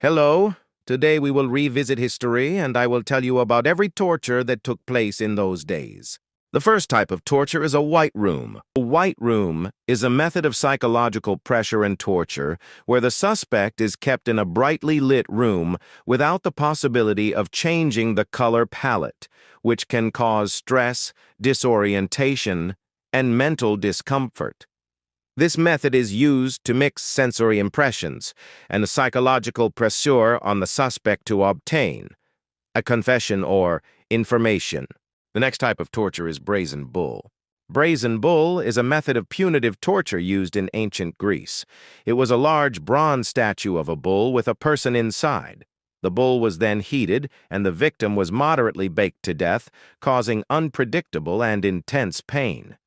Hello, today we will revisit history and I will tell you about every torture that took place in those days. The first type of torture is a white room. A white room is a method of psychological pressure and torture where the suspect is kept in a brightly lit room without the possibility of changing the color palette, which can cause stress, disorientation, and mental discomfort. This method is used to mix sensory impressions and psychological pressure on the suspect to obtain a confession or information. The next type of torture is Brazen Bull. Brazen Bull is a method of punitive torture used in ancient Greece. It was a large bronze statue of a bull with a person inside. The bull was then heated and the victim was moderately baked to death, causing unpredictable and intense pain.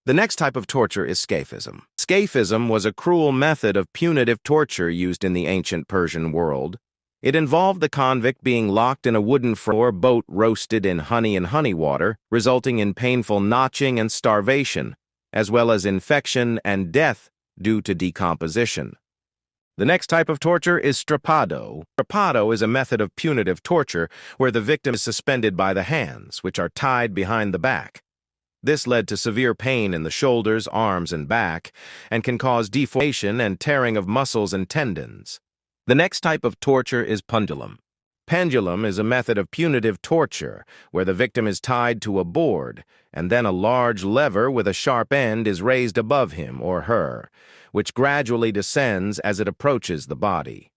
The next type of torture is Scaphism. Scaphism was a cruel method of punitive torture used in the ancient Persian world. It involved the convict being locked in a wooden floor boat roasted in honey and honey water, resulting in painful notching and starvation, as well as infection and death due to decomposition. The next type of torture is Strappado. Strappado is a method of punitive torture where the victim is suspended by the hands, which are tied behind the back. This led to severe pain in the shoulders, arms, and back, and can cause deformation and tearing of muscles and tendons. The next type of torture is pendulum. Pendulum is a method of punitive torture where the victim is tied to a board, and then a large lever with a sharp end is raised above him or her, which gradually descends as it approaches the body.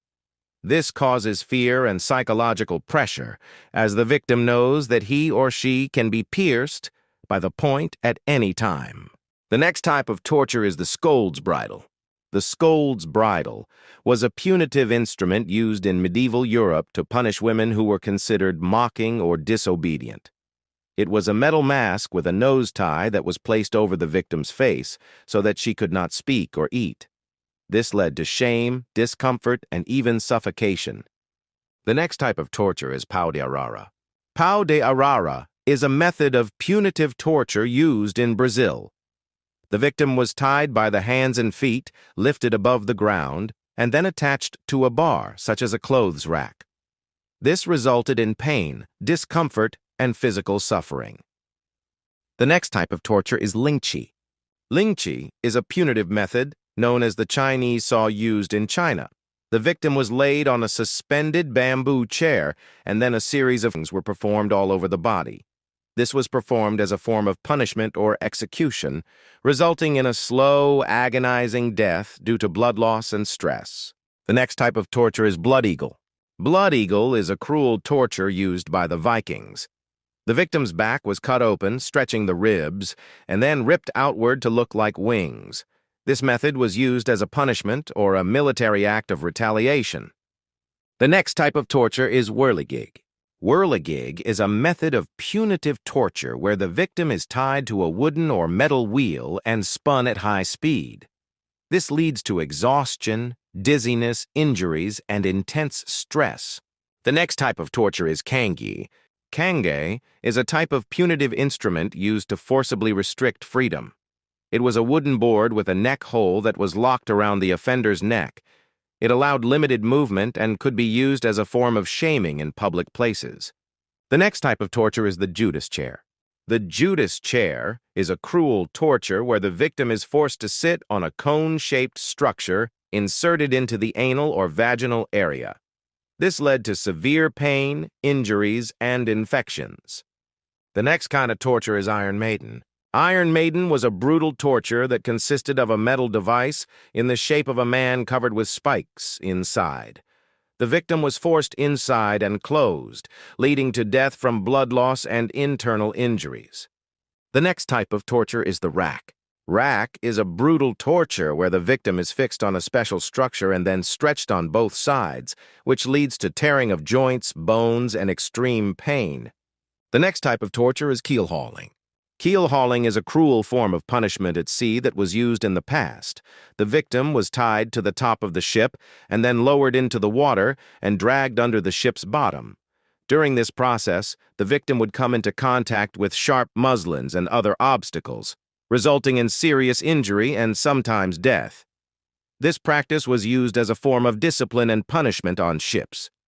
This causes fear and psychological pressure, as the victim knows that he or she can be pierced by the point at any time. The next type of torture is the Scolds Bridle. The Scolds Bridle was a punitive instrument used in medieval Europe to punish women who were considered mocking or disobedient. It was a metal mask with a nose tie that was placed over the victim's face so that she could not speak or eat. This led to shame, discomfort, and even suffocation. The next type of torture is Pau De Arara. Pau De Arara is a method of punitive torture used in Brazil. The victim was tied by the hands and feet, lifted above the ground, and then attached to a bar, such as a clothes rack. This resulted in pain, discomfort, and physical suffering. The next type of torture is Lingchi. Lingchi is a punitive method known as the Chinese saw used in China. The victim was laid on a suspended bamboo chair, and then a series of things were performed all over the body. This was performed as a form of punishment or execution, resulting in a slow, agonizing death due to blood loss and stress. The next type of torture is blood eagle. Blood eagle is a cruel torture used by the Vikings. The victim's back was cut open, stretching the ribs, and then ripped outward to look like wings. This method was used as a punishment or a military act of retaliation. The next type of torture is Whirligig. Whirligig is a method of punitive torture where the victim is tied to a wooden or metal wheel and spun at high speed. This leads to exhaustion, dizziness, injuries, and intense stress. The next type of torture is Cangue. Cangue is a type of punitive instrument used to forcibly restrict freedom. It was a wooden board with a neck hole that was locked around the offender's neck. It allowed limited movement and could be used as a form of shaming in public places. The next type of torture is the Judas Chair. The Judas Chair is a cruel torture where the victim is forced to sit on a cone-shaped structure inserted into the anal or vaginal area. This led to severe pain, injuries, and infections. The next kind of torture is Iron Maiden. Iron Maiden was a brutal torture that consisted of a metal device in the shape of a man covered with spikes inside. The victim was forced inside and closed, leading to death from blood loss and internal injuries. The next type of torture is the rack. Rack is a brutal torture where the victim is fixed on a special structure and then stretched on both sides, which leads to tearing of joints, bones, and extreme pain. The next type of torture is keelhauling. Keelhauling is a cruel form of punishment at sea that was used in the past. The victim was tied to the top of the ship and then lowered into the water and dragged under the ship's bottom. During this process, the victim would come into contact with sharp muslins and other obstacles, resulting in serious injury and sometimes death. This practice was used as a form of discipline and punishment on ships.